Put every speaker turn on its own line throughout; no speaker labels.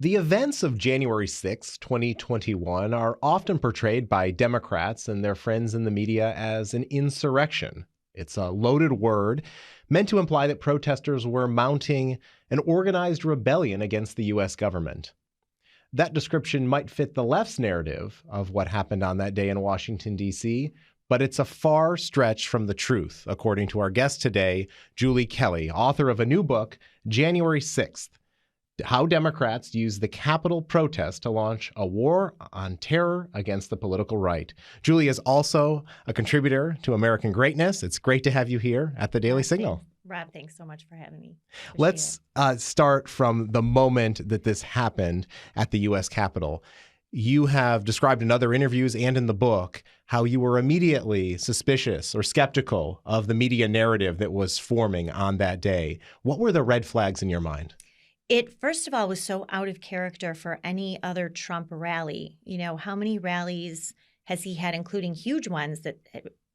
The events of January 6, 2021 are often portrayed by Democrats and their friends in the media as an insurrection. It's a loaded word meant to imply that protesters were mounting an organized rebellion against the U.S. government. That description might fit the left's narrative of what happened on that day in Washington, D.C., but it's a far stretch from the truth, according to our guest today, Julie Kelly, author of a new book, January 6th, How Democrats Use the Capitol Protest to Launch a War on Terror Against the Political Right. Julie is also a contributor to American Greatness. It's great to have you here at the Daily Signal.
Rob, thanks so much for having me.
Let's start from the moment that this happened at the U.S. Capitol. You have described in other interviews and in the book how you were immediately suspicious or skeptical of the media narrative that was forming on that day. What were the red flags in your mind?
It, first of all, was so out of character for any other Trump rally. You know, how many rallies has he had, including huge ones that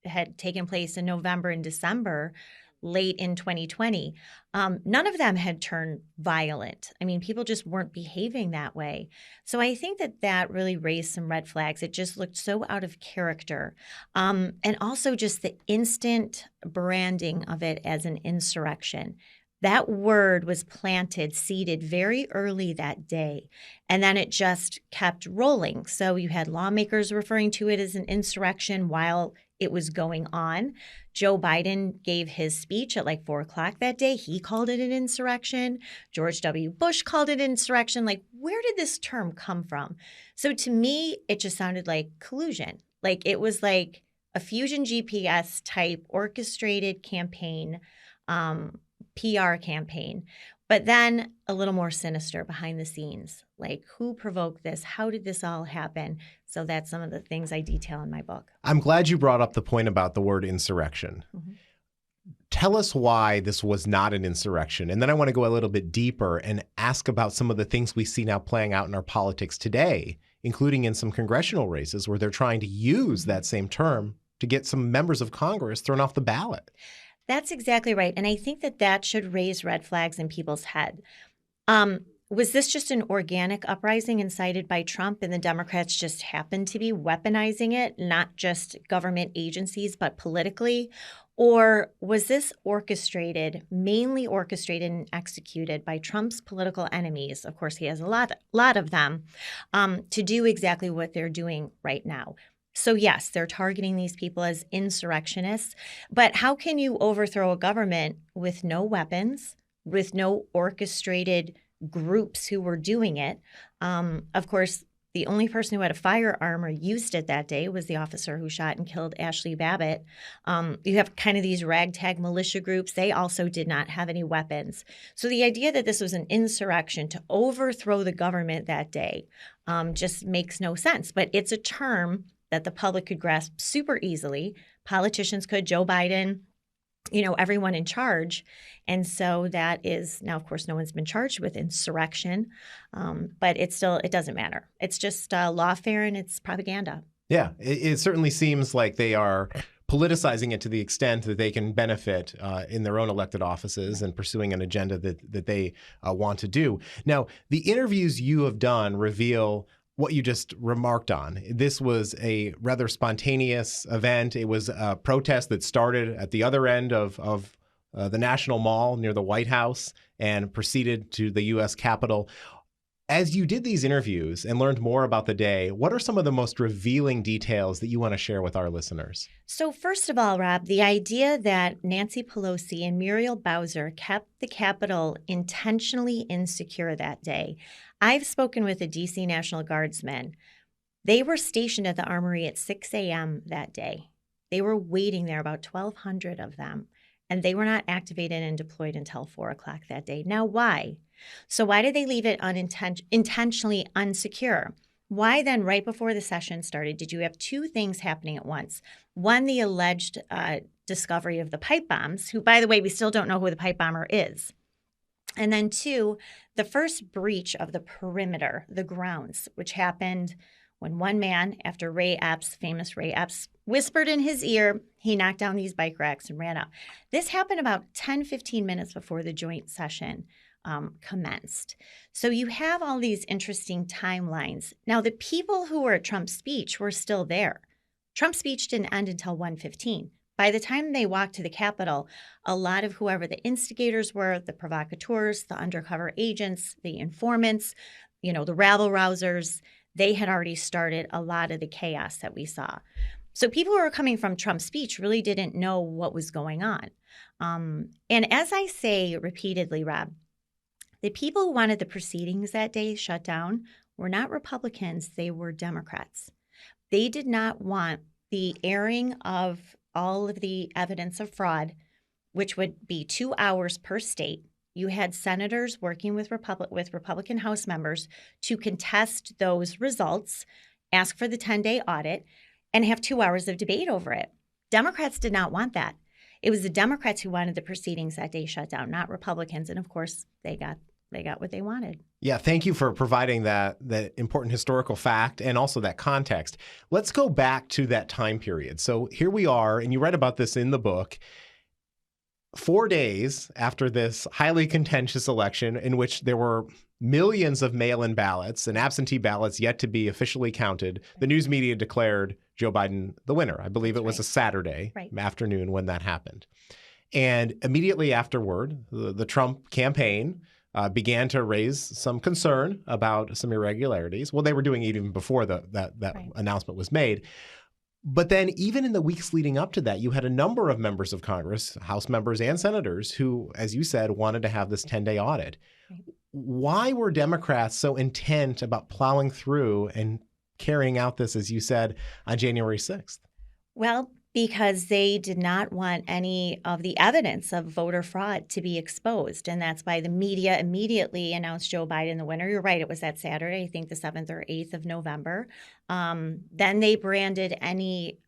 had taken place in November and December, late in 2020? None of them had turned violent. I mean, people just weren't behaving that way. So I think that really raised some red flags. It just looked so out of character. And also just the instant branding of it as an insurrection. That word was planted, seeded very early that day, and then it just kept rolling. So you had lawmakers referring to it as an insurrection while it was going on. Joe Biden gave his speech at like 4 o'clock that day. He called it an insurrection. George W. Bush called it insurrection. Like, where did this term come from? So to me, it just sounded like collusion. Like it was like a Fusion GPS type orchestrated campaign, PR campaign, but then a little more sinister behind the scenes. Like, who provoked this? How did this all happen? So that's some of the things I detail in my book.
I'm glad you brought up the point about the word insurrection. Mm-hmm. Tell us why this was not an insurrection. And then I want to go a little bit deeper and ask about some of the things we see now playing out in our politics today, including in some congressional races where they're trying to use that same term to get some members of Congress thrown off the ballot.
That's exactly right. And I think that should raise red flags in people's head. Was this just an organic uprising incited by Trump and the Democrats just happened to be weaponizing it, not just government agencies, but politically? Or was this mainly orchestrated and executed by Trump's political enemies? Of course, he has a lot of them, to do exactly what they're doing right now. So yes, they're targeting these people as insurrectionists, but how can you overthrow a government with no weapons, with no orchestrated groups who were doing it? Of course, the only person who had a firearm or used it that day was the officer who shot and killed Ashley Babbitt. You have kind of these ragtag militia groups. They also did not have any weapons. So the idea that this was an insurrection to overthrow the government that day just makes no sense. But it's a term that the public could grasp super easily. Politicians could, Joe Biden, everyone in charge. And so that is now, of course, no one's been charged with insurrection, but it doesn't matter. It's just lawfare and it's propaganda.
Yeah, it certainly seems like they are politicizing it to the extent that they can benefit in their own elected offices and pursuing an agenda that they want to do. Now, the interviews you have done reveal what you just remarked on. This was a rather spontaneous event. It was a protest that started at the other end of the National Mall near the White House and proceeded to the U.S. Capitol. As you did these interviews and learned more about the day, what are some of the most revealing details that you want to share with our listeners?
So first of all, Rob, the idea that Nancy Pelosi and Muriel Bowser kept the Capitol intentionally insecure that day. I've spoken with the D.C. National Guardsmen. They were stationed at the Armory at 6 a.m. that day. They were waiting there, about 1,200 of them, and they were not activated and deployed until 4 o'clock that day. Now, why? So why did they leave it intentionally unsecure? Why then, right before the session started, did you have two things happening at once? One, the alleged discovery of the pipe bombs, who, by the way, we still don't know who the pipe bomber is. And then two, the first breach of the perimeter, the grounds, which happened when one man, after famous Ray Epps, whispered in his ear, he knocked down these bike racks and ran out. This happened about 10, 15 minutes before the joint session commenced. So you have all these interesting timelines. Now, the people who were at Trump's speech were still there. Trump's speech didn't end until 1:15. By the time they walked to the Capitol, a lot of whoever the instigators were, the provocateurs, the undercover agents, the informants, the rabble-rousers, they had already started a lot of the chaos that we saw. So people who were coming from Trump's speech really didn't know what was going on. And as I say repeatedly, Rob, the people who wanted the proceedings that day shut down were not Republicans, they were Democrats. They did not want the airing of all of the evidence of fraud, which would be 2 hours per state. You had senators working with Republican House members to contest those results, ask for the 10-day audit, and have 2 hours of debate over it. Democrats did not want that. It was the Democrats who wanted the proceedings that day shut down, not Republicans. And of course, they got what they wanted.
Yeah, thank you for providing that important historical fact and also that context. Let's go back to that time period. So here we are, and you write about this in the book, 4 days after this highly contentious election in which there were millions of mail-in ballots and absentee ballots yet to be officially counted, the news media declared Joe Biden the winner. I believe it was a Saturday afternoon when that happened. And immediately afterward, the Trump campaign began to raise some concern about some irregularities. Well, they were doing it even before that announcement was made. But then even in the weeks leading up to that, you had a number of members of Congress, House members and senators who, as you said, wanted to have this 10-day audit. Right. Why were Democrats so intent about plowing through and carrying out this, as you said, on January 6th?
Well, because they did not want any of the evidence of voter fraud to be exposed. And that's why the media immediately announced Joe Biden the winner. You're right, it was that Saturday, I think the 7th or 8th of November. Then they branded any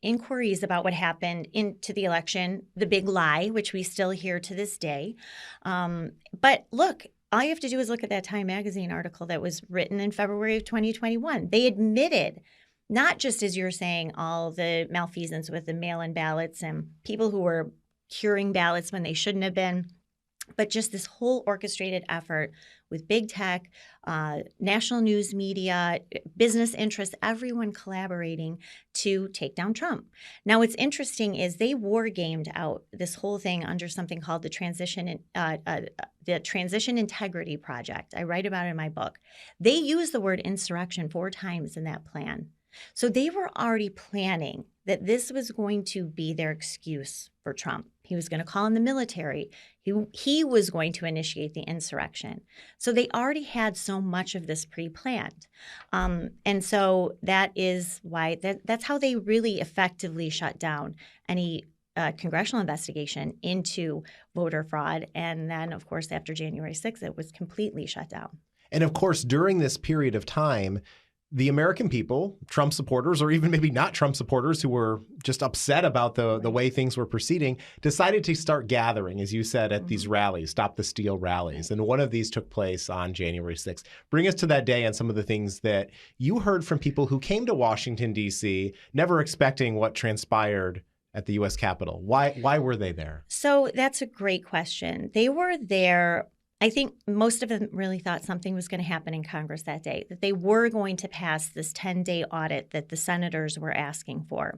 inquiries about what happened into the election the big lie, which we still hear to this day. But look, all you have to do is look at that Time magazine article that was written in February of 2021. They admitted not just, as you're saying, all the malfeasance with the mail-in ballots and people who were curing ballots when they shouldn't have been, but just this whole orchestrated effort with big tech, national news media, business interests, everyone collaborating to take down Trump. Now, what's interesting is they war-gamed out this whole thing under something called the Transition Integrity Project. I write about it in my book. They use the word insurrection 4 times in that plan. So they were already planning that this was going to be their excuse for Trump. He was going to call in the military. He was going to initiate the insurrection. So they already had so much of this pre-planned. And so that is why that's how they really effectively shut down any congressional investigation into voter fraud. And then, of course, after January 6th, it was completely shut down.
And of course, during this period of time, the American people, Trump supporters, or even maybe not Trump supporters who were just upset about the way things were proceeding, decided to start gathering, as you said, at these rallies, Stop the Steal rallies. And one of these took place on January 6th. Bring us to that day and some of the things that you heard from people who came to Washington, D.C., never expecting what transpired at the U.S. Capitol. Why were they there?
So that's a great question. They were there. I think most of them really thought something was going to happen in Congress that day, that they were going to pass this 10-day audit that the senators were asking for.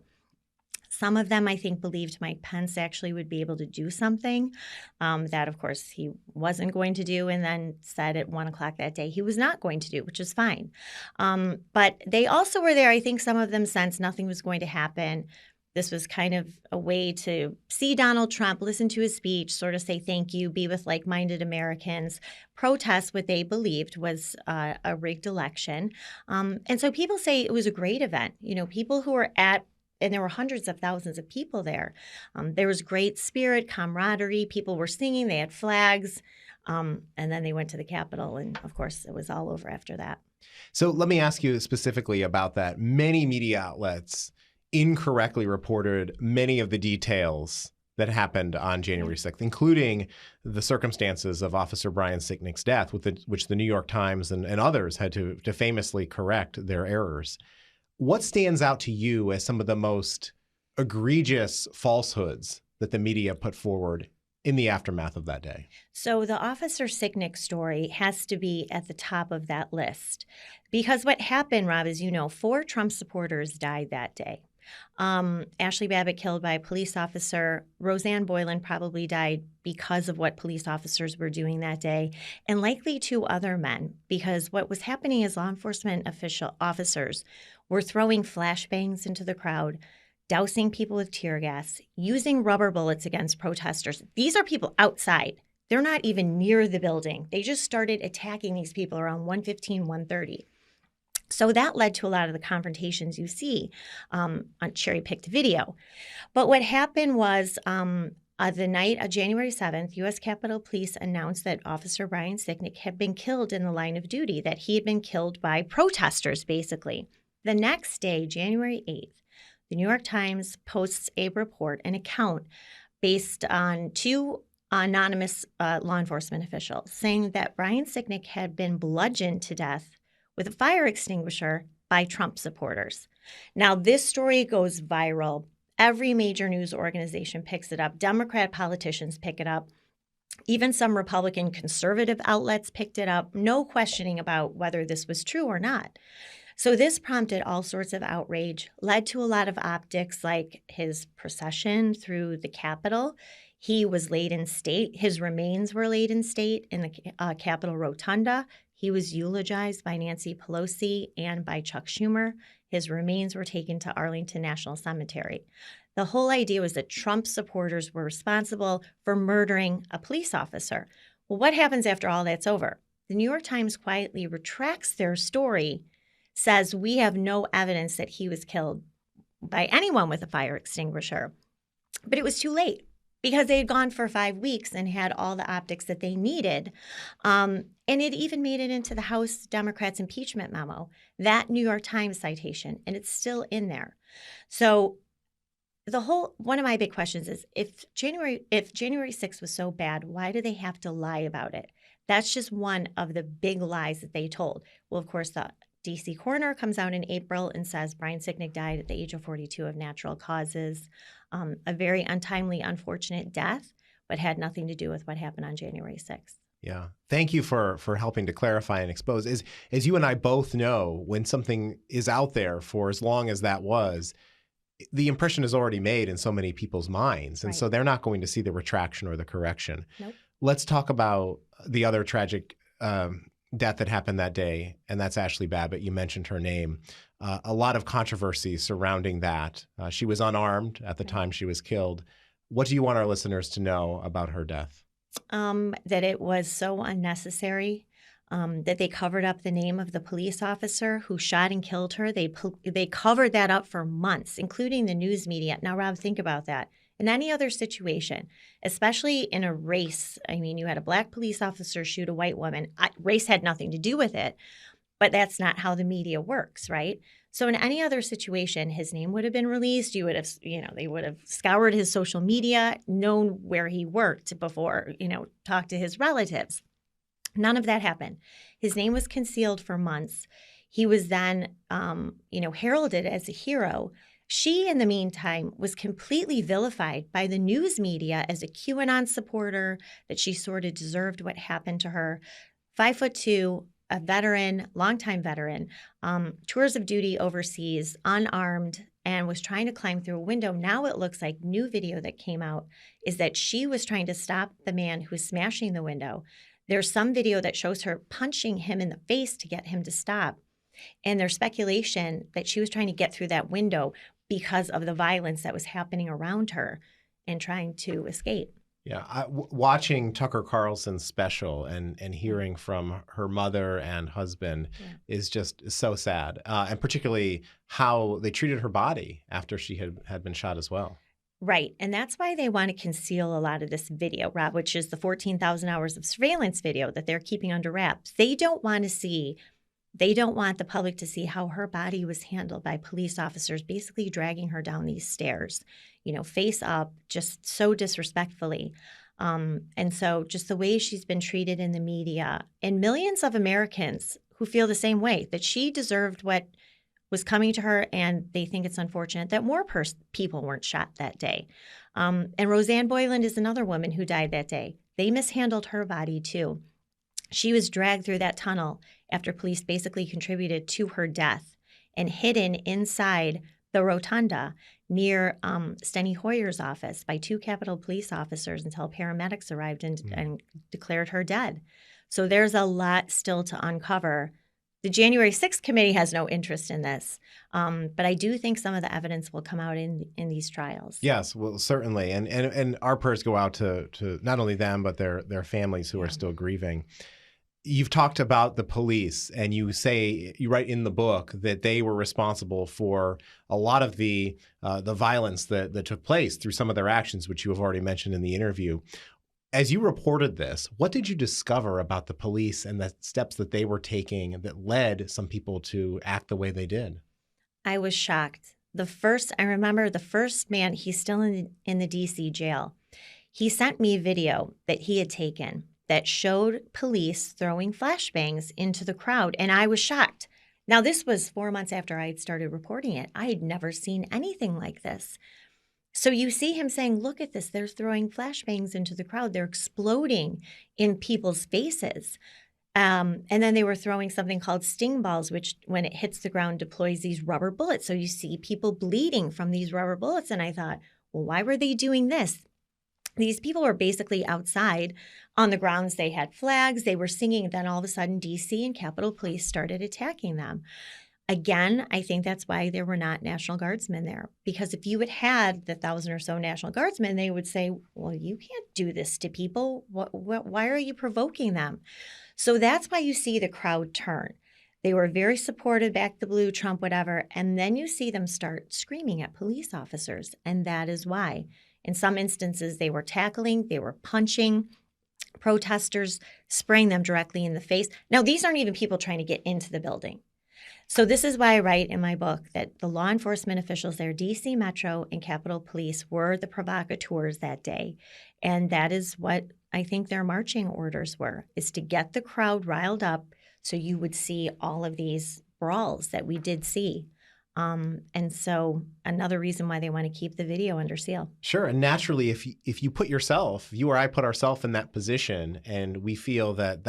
Some of them, I think, believed Mike Pence actually would be able to do something that, of course, he wasn't going to do, and then said at 1 o'clock that day he was not going to do, which is fine. But they also were there. I think some of them sensed nothing was going to happen. This was kind of a way to see Donald Trump, listen to his speech, sort of say thank you, be with like-minded Americans, protest what they believed was a rigged election. And so people say it was a great event. People who were at, and there were hundreds of thousands of people there. There was great spirit, camaraderie. People were singing. They had flags. And then they went to the Capitol. And, of course, it was all over after that.
So let me ask you specifically about that. Many media outlets incorrectly reported many of the details that happened on January 6th, including the circumstances of Officer Brian Sicknick's death, which the New York Times and others had to famously correct their errors. What stands out to you as some of the most egregious falsehoods that the media put forward in the aftermath of that day?
So the Officer Sicknick story has to be at the top of that list because what happened, Rob, as you know, 4 Trump supporters died that day. Ashley Babbitt killed by a police officer. Roseanne Boylan probably died because of what police officers were doing that day, and likely 2 other men, because what was happening is law enforcement officers were throwing flashbangs into the crowd, dousing people with tear gas, using rubber bullets against protesters. These are people outside. They're not even near the building. They just started attacking these people around 1:15, 1:30. So that led to a lot of the confrontations you see on cherry-picked video. But what happened was the night of January 7th, U.S. Capitol Police announced that Officer Brian Sicknick had been killed in the line of duty, that he had been killed by protesters, basically. The next day, January 8th, the New York Times posts a report, an account based on 2 anonymous law enforcement officials saying that Brian Sicknick had been bludgeoned to death with a fire extinguisher by Trump supporters. Now, this story goes viral. Every major news organization picks it up. Democrat politicians pick it up. Even some Republican conservative outlets picked it up. No questioning about whether this was true or not. So this prompted all sorts of outrage, led to a lot of optics like his procession through the Capitol. He was laid in state. His remains were laid in state in the Capitol Rotunda. He was eulogized by Nancy Pelosi and by Chuck Schumer. His remains were taken to Arlington National Cemetery. The whole idea was that Trump supporters were responsible for murdering a police officer. Well, what happens after all that's over? The New York Times quietly retracts their story, says we have no evidence that he was killed by anyone with a fire extinguisher. But it was too late, because they had gone for 5 weeks and had all the optics that they needed. And it even made it into the House Democrats' impeachment memo, that New York Times citation, and it's still in there. So one of my big questions is, if January 6th was so bad, why do they have to lie about it? That's just one of the big lies that they told. Well, of course, the D.C. coroner comes out in April and says Brian Sicknick died at the age of 42 of natural causes. A very untimely, unfortunate death, but had nothing to do with what happened on January 6th.
Yeah. Thank you for helping to clarify and expose. As you and I both know, when something is out there for as long as that was, the impression is already made in so many people's minds. And so they're not going to see the retraction or the correction.
Nope.
Let's talk about the other tragic death that happened that day, and that's Ashley Babbitt. You mentioned her name. A lot of controversy surrounding that. She was unarmed at the time she was killed. What do you want our listeners to know about her death?
That it was so unnecessary, that they covered up the name of the police officer who shot and killed her. They covered that up for months, including the news media. Now, Rob, think about that. In any other situation, especially in a race, I mean, you had a black police officer shoot a white woman. Race had nothing to do with it, but that's not how the media works, right? So in any other situation, his name would have been released. You would have, they would have scoured his social media, known where he worked before, talked to his relatives. None of that happened. His name was concealed for months. He was then, heralded as a hero. She, in the meantime, was completely vilified by the news media as a QAnon supporter, that she sort of deserved what happened to her. 5'2", a veteran, longtime veteran, tours of duty overseas, unarmed, and was trying to climb through a window. Now it looks like new video that came out is that she was trying to stop the man who was smashing the window. There's some video that shows her punching him in the face to get him to stop. And there's speculation that she was trying to get through that window because of the violence that was happening around her and trying to escape.
Yeah, watching Tucker Carlson's special and hearing from her mother and husband is just so sad, and particularly how they treated her body after she had been shot as well.
Right, and that's why they want to conceal a lot of this video, Rob, which is the 14,000 hours of surveillance video that they're keeping under wraps. They don't want the public to see how her body was handled by police officers, basically dragging her down these stairs, face up, just so disrespectfully. And so just the way she's been treated in the media, and millions of Americans who feel the same way, that she deserved what was coming to her, and they think it's unfortunate that more people weren't shot that day. And Roseanne Boyland is another woman who died that day. They mishandled her body too. She was dragged through that tunnel after police basically contributed to her death and hidden inside the rotunda near Steny Hoyer's office by 2 Capitol Police officers until paramedics arrived and declared her dead. So there's a lot still to uncover. The January 6th committee has no interest in this, but I do think some of the evidence will come out in these trials.
Yes, well, certainly, and our prayers go out to not only them but their families who are still grieving. You've talked about the police, and you write in the book that they were responsible for a lot of the violence that took place through some of their actions, which you have already mentioned in the interview. As you reported this, what did you discover about the police and the steps that they were taking that led some people to act the way they did?
I was shocked. I remember the first man, he's still in the DC jail. He sent me a video that he had taken that showed police throwing flashbangs into the crowd, and I was shocked. Now, this was 4 months after I had started reporting it. I had never seen anything like this. So you see him saying, look at this, they're throwing flashbangs into the crowd. They're exploding in people's faces. And then they were throwing something called sting balls, which when it hits the ground deploys these rubber bullets. So you see people bleeding from these rubber bullets. And I thought, well, why were they doing this? These people were basically outside on the grounds. They had flags. They were singing. Then all of a sudden, DC and Capitol Police started attacking them. Again, I think that's why there were not National Guardsmen there. Because if you had the 1,000 or so National Guardsmen, they would say, well, you can't do this to people. Why are you provoking them? So that's why you see the crowd turn. They were very supportive, back the blue, Trump, whatever. And then you see them start screaming at police officers. And that is why. In some instances, they were tackling, they were punching protesters, spraying them directly in the face. Now, these aren't even people trying to get into the building. So this is why I write in my book that the law enforcement officials there, DC Metro and Capitol Police, were the provocateurs that day. And that is what I think their marching orders were, is to get the crowd riled up so you would see all of these brawls that we did see. And so another reason why they want to keep the video under seal.
Sure. And naturally, if you put yourself, you or I put ourselves in that position and we feel that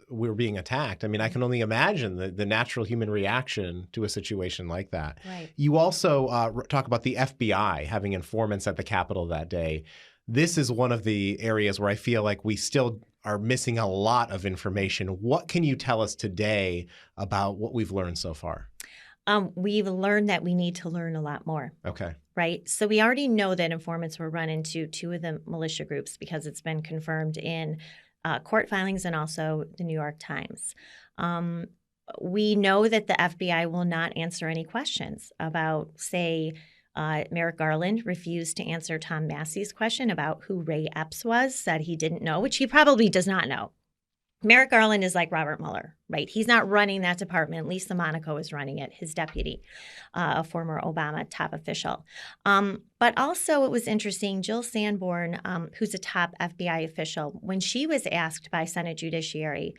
we're being attacked. I mean, I can only imagine the natural human reaction to a situation like that.
Right.
You also talk about the FBI having informants at the Capitol that day. This is one of the areas where I feel like we still are missing a lot of information. What can you tell us today about what we've learned so far?
We've learned that we need to learn a lot more.
Okay.
Right? So we already know that informants were run into 2 of the militia groups because it's been confirmed in court filings and also the New York Times. We know that the FBI will not answer any questions about, say, Merrick Garland refused to answer Tom Massey's question about who Ray Epps was, said he didn't know, which he probably does not know. Merrick Garland is like Robert Mueller, right? He's not running that department. Lisa Monaco is running it, his deputy, a former Obama top official. But also it was interesting, Jill Sanborn, who's a top FBI official, when she was asked by Senate Judiciary,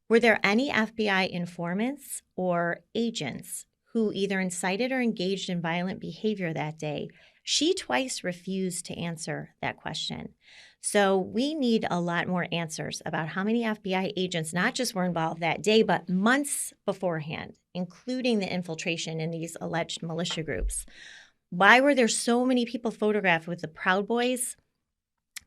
were there any FBI informants or agents who either incited or engaged in violent behavior that day? She twice refused to answer that question. So we need a lot more answers about how many FBI agents not just were involved that day, but months beforehand, including the infiltration in these alleged militia groups. Why were there so many people photographed with the Proud Boys,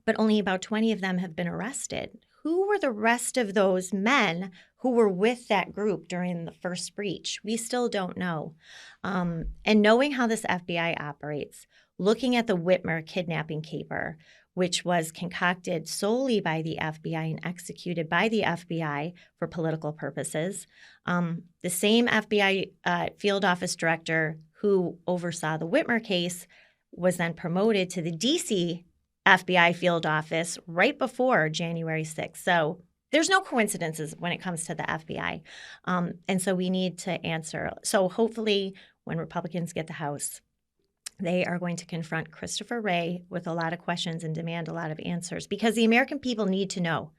but only about 20 of them have been arrested? Who were the rest of those men who were with that group during the first breach? We still don't know. And knowing how this FBI operates, looking at the Whitmer kidnapping caper, which was concocted solely by the FBI and executed by the FBI for political purposes. The same FBI field office director who oversaw the Whitmer case was then promoted to the DC FBI field office right before January 6th. So there's no coincidences when it comes to the FBI. And so we need to answer. So hopefully when Republicans get the House, they are going to confront Christopher Wray with a lot of questions and demand a lot of answers because the American people need to know.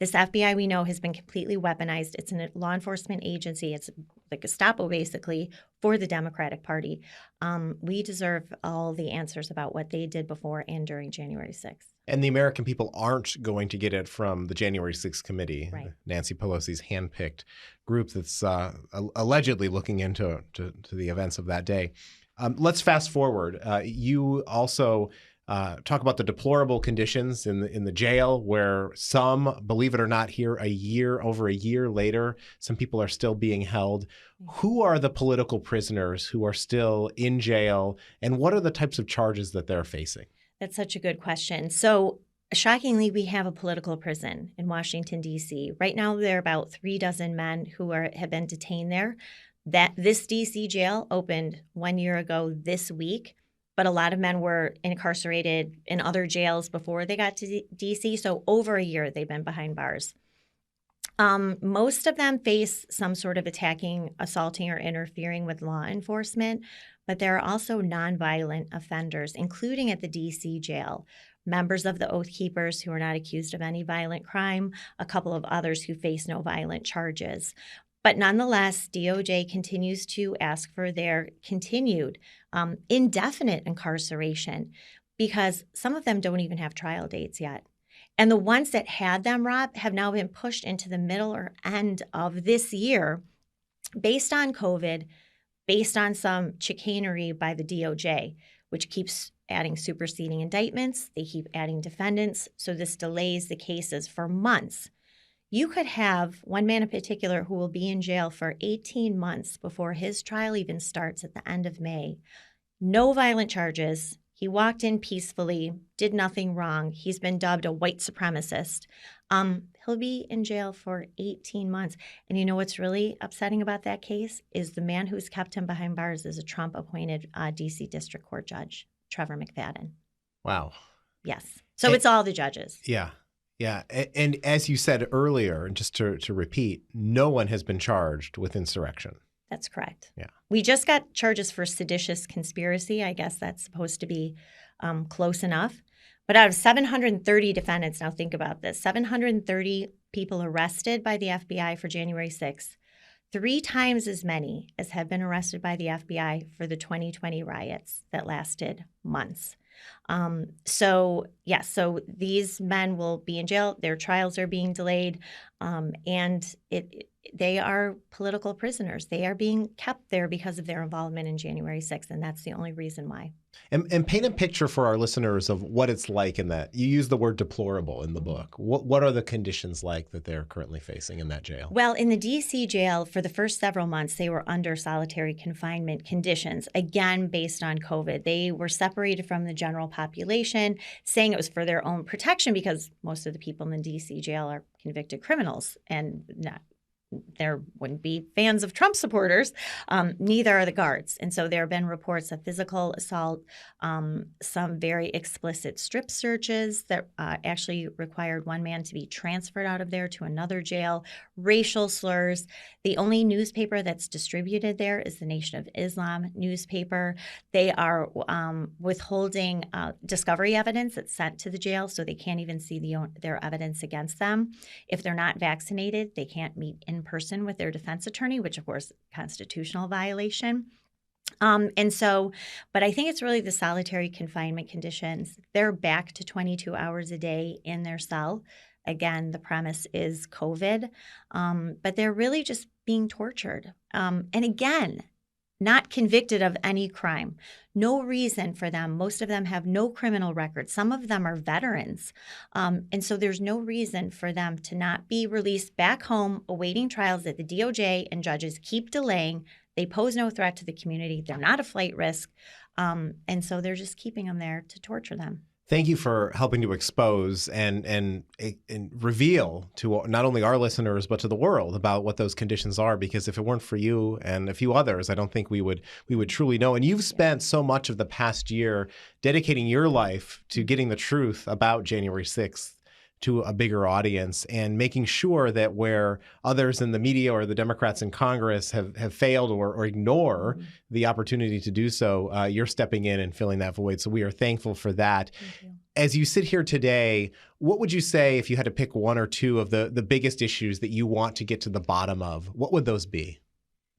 This FBI we know has been completely weaponized. It's a law enforcement agency. It's the Gestapo basically, for the Democratic Party. We deserve all the answers about what they did before and during January 6th.
And the American people aren't going to get it from the January 6th committee,
Right.
Nancy Pelosi's handpicked group that's allegedly looking into the events of that day. Let's fast forward. You also talk about the deplorable conditions in the jail, where some, believe it or not, here over a year later, some people are still being held. Who are the political prisoners who are still in jail, and what are the types of charges that they're facing? That's
such a good question. So shockingly, we have a political prison in Washington, D.C. Right now, there are about 36 men who have been detained there. This D.C. jail opened 1 year ago this week, but a lot of men were incarcerated in other jails before they got to D.C., so over a year they've been behind bars. Most of them face some sort of attacking, assaulting, or interfering with law enforcement, but there are also nonviolent offenders, including at the D.C. jail, members of the Oath Keepers who are not accused of any violent crime, a couple of others who face no violent charges. But nonetheless, DOJ continues to ask for their continued indefinite incarceration because some of them don't even have trial dates yet. And the ones that had them, Rob, have now been pushed into the middle or end of this year based on COVID, based on some chicanery by the DOJ, which keeps adding superseding indictments. They keep adding defendants. So this delays the cases for months. You could have one man in particular who will be in jail for 18 months before his trial even starts at the end of May. No violent charges. He walked in peacefully, did nothing wrong. He's been dubbed a white supremacist. He'll be in jail for 18 months. And you know what's really upsetting about that case is the man who's kept him behind bars is a Trump-appointed D.C. District Court Judge, Trevor McFadden.
Wow.
Yes. So it's all the judges.
Yeah. Yeah. And as you said earlier, and just to repeat, no one has been charged with insurrection.
That's correct.
Yeah.
We just got charges for seditious conspiracy. I guess that's supposed to be close enough. But out of 730 defendants, now think about this, 730 people arrested by the FBI for January 6th, 3 times as many as have been arrested by the FBI for the 2020 riots that lasted months. So these men will be in jail. Their trials are being delayed, and they are political prisoners. They are being kept there because of their involvement in January 6th, and that's the only reason why.
And paint a picture for our listeners of what it's like in that. You use the word deplorable in the book. What are the conditions like that they're currently facing in that jail?
Well, in the D.C. jail, for the first several months, they were under solitary confinement conditions, again, based on COVID. They were separated from the general population, saying it was for their own protection because most of the people in the D.C. jail are convicted criminals and there wouldn't be fans of Trump supporters. Neither are the guards. And so there have been reports of physical assault, some very explicit strip searches that actually required one man to be transferred out of there to another jail, racial slurs. The only newspaper that's distributed there is the Nation of Islam newspaper. They are withholding discovery evidence that's sent to the jail, so they can't even see their evidence against them. If they're not vaccinated, they can't meet in person with their defense attorney, which of course, constitutional violation. But I think it's really the solitary confinement conditions. They're back to 22 hours a day in their cell. Again, the premise is COVID, but they're really just being tortured. And again, not convicted of any crime. No reason for them. Most of them have no criminal record. Some of them are veterans. And so there's no reason for them to not be released back home awaiting trials that the DOJ and judges keep delaying. They pose no threat to the community. They're not a flight risk. And so they're just keeping them there to torture them.
Thank you for helping to expose and reveal to not only our listeners, but to the world about what those conditions are, because if it weren't for you and a few others, I don't think we would truly know. And you've spent so much of the past year dedicating your life to getting the truth about January 6th to a bigger audience and making sure that where others in the media or the Democrats in Congress have failed or ignore the opportunity to do so, you're stepping in and filling that void. So we are thankful for that.
Thank you.
As you sit here today, what would you say if you had to pick one or two of the biggest issues that you want to get to the bottom of? What would those be?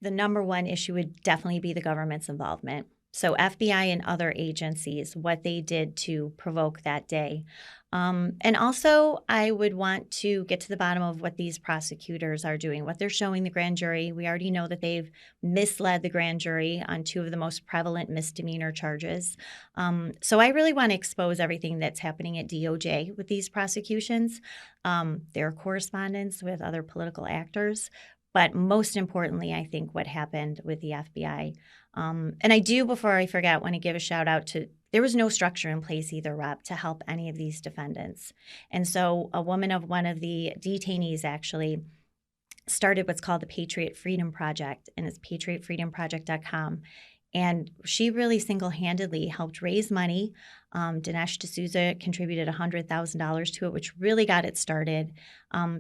the number one issue would definitely be the government's involvement. So FBI and other agencies, what they did to provoke that day. And also, I would want to get to the bottom of what these prosecutors are doing, what they're showing the grand jury. We already know that they've misled the grand jury on two of the most prevalent misdemeanor charges. So I really want to expose everything that's happening at DOJ with these prosecutions, their correspondence with other political actors. But most importantly, I think what happened with the FBI. And I do, before I forget, want to give a shout out to, there was no structure in place either, Rob, to help any of these defendants. And so a woman of one of the detainees actually started what's called the Patriot Freedom Project, and it's patriotfreedomproject.com. And she really single-handedly helped raise money. Dinesh D'Souza contributed $100,000 to it, which really got it started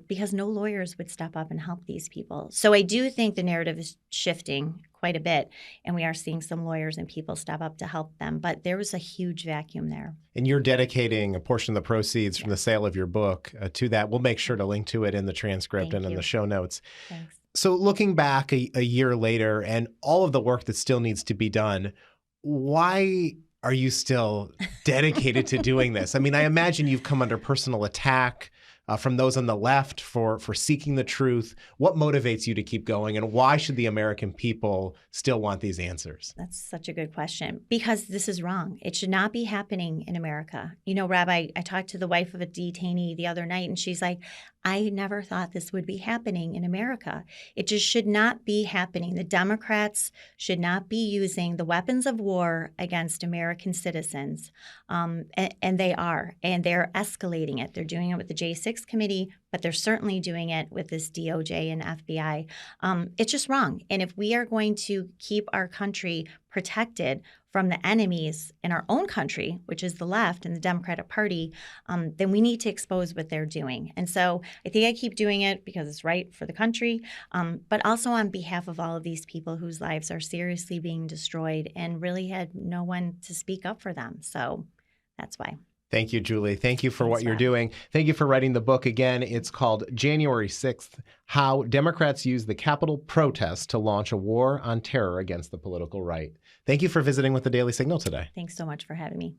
because no lawyers would step up and help these people. So I do think the narrative is shifting quite a bit, and we are seeing some lawyers and people step up to help them. But there was a huge vacuum there.
And you're dedicating a portion of the proceeds from the sale of your book to that. We'll make sure to link to it in the transcript and in the show notes.
Thanks.
So looking back a year later and all of the work that still needs to be done, why are you still dedicated to doing this? I mean, I imagine you've come under personal attack from those on the left for seeking the truth. What motivates you to keep going, and why should the American people still want these answers?
That's such a good question, because this is wrong. It should not be happening in America. You know, Rabbi, I talked to the wife of a detainee the other night, and she's like, I never thought this would be happening in America. It just should not be happening. The Democrats should not be using the weapons of war against American citizens. And they are. And they're escalating it. They're doing it with the J6 committee, but they're certainly doing it with this DOJ and FBI. It's just wrong. And if we are going to keep our country protected from the enemies in our own country, which is the left and the Democratic Party, then we need to expose what they're doing. And so I think I keep doing it because it's right for the country, but also on behalf of all of these people whose lives are seriously being destroyed and really had no one to speak up for them. So that's why.
Thank you, Julie. Thank you for what you're
Rob.
doing. Thank you for writing the book. Again, it's called January 6th, How Democrats Use the Capitol Protest to Launch a War on Terror Against the Political Right. Thank you for visiting with the Daily Signal today.
Thanks so much for having me.